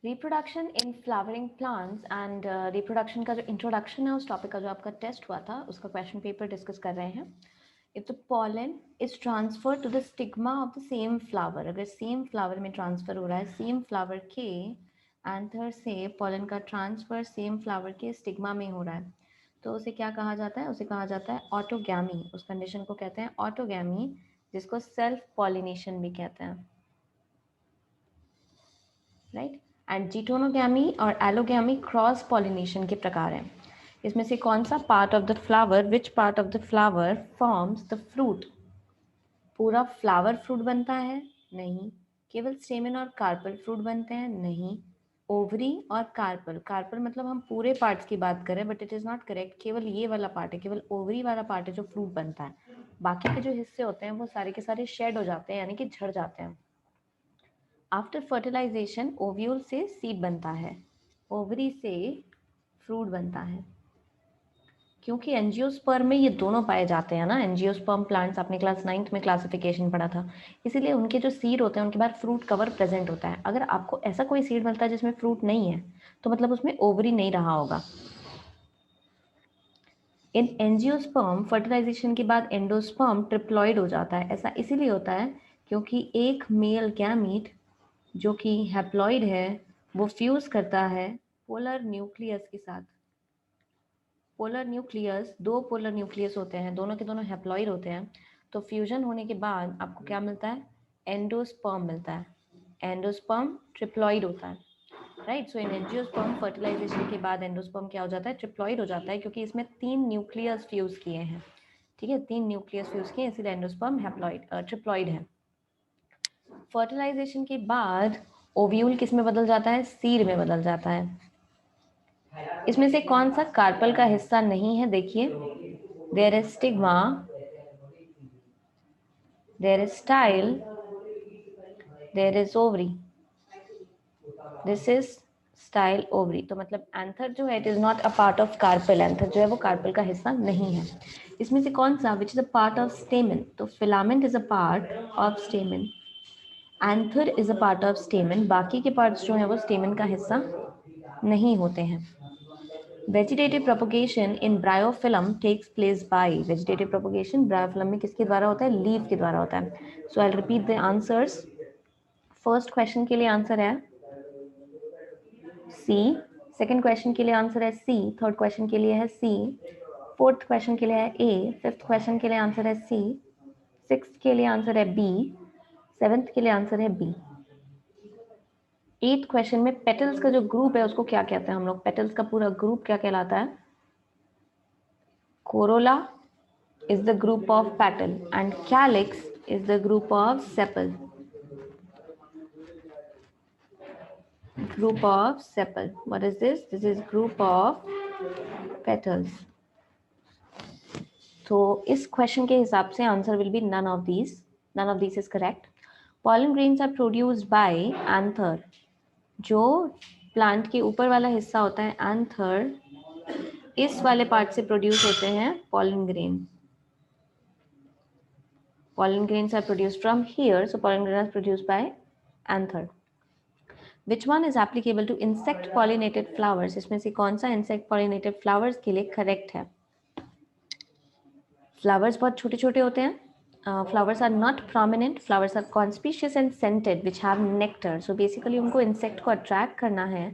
Reproduction in flowering plants and reproduction का जो introduction है उस टॉपिक का जो आपका टेस्ट हुआ था उसका क्वेश्चन पेपर डिस्कस कर रहे हैं. If the pollen is transfer to the stigma of the same flower, अगर सेम फ्लावर में ट्रांसफर हो रहा है, सेम फ्लावर के एंथर से पॉलन का ट्रांसफर सेम फ्लावर के स्टिग्मा में हो रहा है, तो उसे क्या कहा जाता है? उसे कहा जाता है ऑटोगैमी. उस कंडीशन को कहते हैं ऑटोगैमी, जिसको सेल्फ पॉलिनेशन भी कहते हैं, राइट. एंड जीटोनोगैमी और एलोगैमी क्रॉस पॉलिनेशन के प्रकार हैं. इसमें से कौन सा part of the flower, which part of the flower forms the fruit? पूरा फ्लावर फ्रूट बनता है? नहीं. केवल स्टेमन और कार्पल फ्रूट बनते हैं? नहीं. ओवरी और कार्पल, कार्पल मतलब हम पूरे पार्ट्स की बात करें, but it is not correct. केवल ये वाला पार्ट है, केवल ओवरी वाला पार्ट है जो फ्रूट बनता है. बाकी के जो हिस्से होते हैं वो सारे के सारे शेड हो जाते हैं, यानी कि झड़ जाते हैं. आफ्टर फर्टिलाइजेशन ओव्यूल से सीड बनता है, ओवरी से फ्रूट बनता है. क्योंकि एंजियोस्पर्म में ये दोनों पाए जाते हैं ना, एंजियोस्पर्म प्लांट्स आपने क्लास 9th में क्लासिफिकेशन पढ़ा था, इसीलिए उनके जो सीड होते हैं उनके बाद फ्रूट कवर प्रेजेंट होता है. अगर आपको ऐसा कोई सीड मिलता है जिसमें फ्रूट नहीं है तो मतलब उसमें ओवरी नहीं रहा होगा. इन एंजियोस्पर्म फर्टिलाइजेशन के बाद एंडोस्पर्म ट्रिप्लॉइड हो जाता है. ऐसा इसीलिए होता है क्योंकि एक मेल गैमीट जो कि हैप्लॉइड है वो फ्यूज करता है पोलर न्यूक्लियस के साथ. पोलर न्यूक्लियस, दो पोलर न्यूक्लियस होते हैं, दोनों के दोनों हैप्लॉइड होते हैं. तो फ्यूजन होने के बाद आपको क्या मिलता है? एंडोस्पर्म मिलता है. एंडोस्पर्म ट्रिप्लॉइड होता है, right. So in angiosperm fertilisation के बाद एंडोस्पर्म क्या हो जाता है? ट्रिप्लॉइड हो जाता है, क्योंकि इसमें 3 न्यूक्लियस फ्यूज किए हैं. ठीक है, 3 न्यूक्लियस फ्यूज किए, इसीलिए एंडोस्पर्म हैप्लॉइड ट्रिप्लॉइड है. फर्टिलाइजेशन के बाद ओव्यूल किस में बदल जाता है? सीड में बदल जाता है. इसमें से कौन सा कार्पल का हिस्सा नहीं है? देखिए, there is stigma, there is style, there is ovary. This is style ovary. तो मतलब एंथर जो है it is not a part of carpel. Anther जो है वो कार्पल का हिस्सा नहीं है. इसमें से कौन सा, which is a part of stamen? तो filament is a part of stamen, anther is a part of stamen. बाकी के पार्ट्स जो है वो स्टेमन का हिस्सा नहीं होते हैं. Vegetative propagation in bryophyllum takes place by. Vegetative propagation bryophyllum में किसके द्वारा होता है? लीफ के द्वारा होता है. So I repeat the answers. First question के लिए आंसर है सी, सेकंड क्वेश्चन के लिए आंसर है सी, थर्ड क्वेश्चन के लिए है सी, फोर्थ क्वेश्चन के लिए है ए, फिफ्थ क्वेश्चन के लिए आंसर है सी, सिक्स्थ के लिए आंसर है बी, सेवेंथ के लिए आंसर है बी. एट्थ क्वेश्चन में पेटल्स का जो ग्रुप है उसको क्या कहते हैं हम लोग? पेटल्स का पूरा ग्रुप क्या कहलाता है? Corolla is the group of petal and calyx is the group of sepal. Group of sepal. What is this? This is group of petals. तो इस क्वेश्चन के हिसाब से answer will be none of these. None of these is correct. Pollen grains are produced by anther. जो plant के ऊपर वाला हिस्सा होता है एंथर, इस वाले पार्ट से प्रोड्यूस होते हैं pollen grain. Pollen grains are produced from here, so pollen grains are produced by anther. Which one is applicable to insect pollinated flowers? इसमें से कौन सा insect pollinated flowers के लिए correct है? Flowers बहुत छोटे छोटे होते हैं. Flowers are not prominent. Flowers are conspicuous and scented, which have nectar. So basically उनको insect को attract करना है,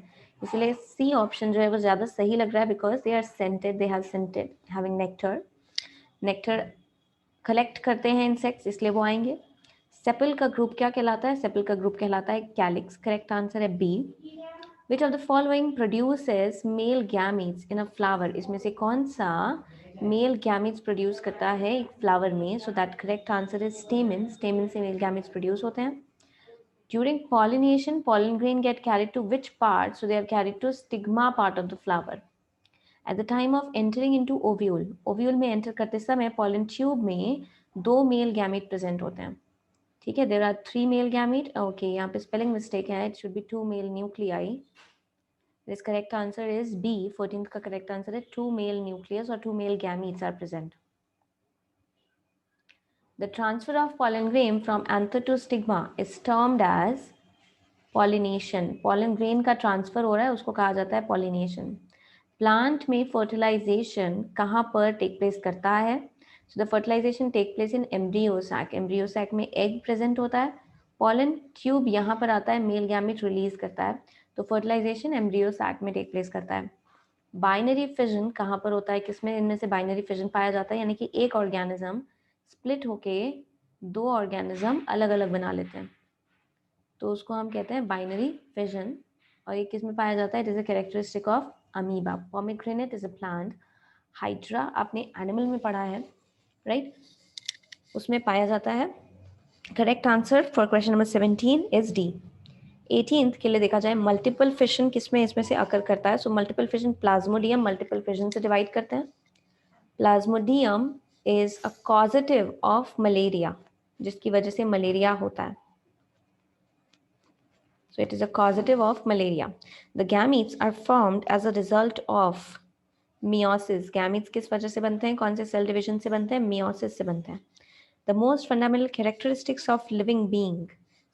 इसलिए C option जो है वो ज़्यादा सही लग रहा है, because they are scented, they have scented, having nectar. Nectar collect करते हैं insects, इसलिए वो आएंगे. सेपल का ग्रुप क्या कहलाता है? सेपल का ग्रुप कहलाता है कैलिक्स. करेक्ट आंसर है B. Which of the following produces male gametes in a flower? इसमें से कौन सा male gametes produce करता है एक flower में? So that correct answer is stamen. Stamen से male gametes produce होते हैं. During pollination, pollen grain get carried to which part? So they are carried to stigma part of the flower. At the time of entering into ovule, ovule में enter करते समय pollen tube में 2 male gamete present होते हैं. ठीक है, there are 3 male gamete. Okay, यहाँ पे स्पेलिंग मिस्टेक है, it should be 2 male nuclei. This correct answer is B. 14th का करेक्ट आंसर है 2 मेल न्यूक्लियस और 2 male gametes are present. The transfer of pollen grain from anther to stigma is termed as pollination, pollen grain का transfer हो रहा है, उसको कहा जाता है पॉलिनेशन। प्लांट में फर्टिलाइजेशन कहाँ पर टेक प्लेस करता है? So the fertilisation take place in embryo sac. Embryo sac में एग प्रेजेंट होता है, पॉलन ट्यूब यहाँ पर आता है, मेल गैमेट रिलीज करता है, तो फर्टिलाइजेशन एम्ब्रियो सैक में टेक प्लेस करता है। बाइनरी फिजन कहाँ पर होता है, किसमें इनमें से बाइनरी फिजन पाया जाता है, यानी कि एक ऑर्गेनिज्म स्प्लिट होके दो ऑर्गेनिज्म अलग अलग बना लेते हैं, तो उसको हम कहते हैं बाइनरी फिजन। और ये किस में पाया जाता है? It is a characteristic of amoeba. Pomegranate is a plant. Hydra आपने एनिमल में पढ़ा है, राइट? उसमें पाया जाता है। Correct answer for question number 17 is D. 18th के लिए देखा जाए, मल्टीपल फिशन किसमें इसमें से अकर करता है? So multiple fission Plasmodium multiple fission से डिवाइड करते हैं। Plasmodium is a causative of malaria, जिसकी वजह से मलेरिया होता है। So it is a causative of malaria. The gametes are formed as a result of meiosis. Gametes किस वजह से बनते हैं, कौन से सेल डिविजन से बनते हैं? meiosis से बनते हैं। The most fundamental characteristics of living being,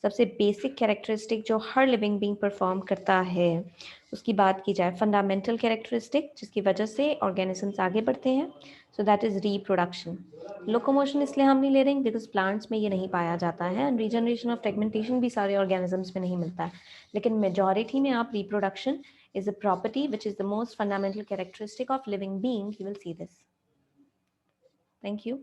सबसे बेसिक कैरेक्टरिस्टिक जो हर लिविंग बीइंग परफॉर्म करता है, उसकी बात की जाए, फंडामेंटल कैरेक्टरिस्टिक जिसकी वजह से ऑर्गेनिजम्स आगे बढ़ते हैं, so that is reproduction. Locomotion इसलिए हम नहीं ले रहे हैं बिकॉज प्लांट्स में ये नहीं पाया जाता है, एंड रीजनरेशन ऑफ फ्रेगमेंटेशन भी सारे ऑर्गेनिजम्स में नहीं मिलता है, लेकिन मेजॉरिटी में आप reproduction is a property which is the most fundamental characteristic of living being. You will see this. Thank you.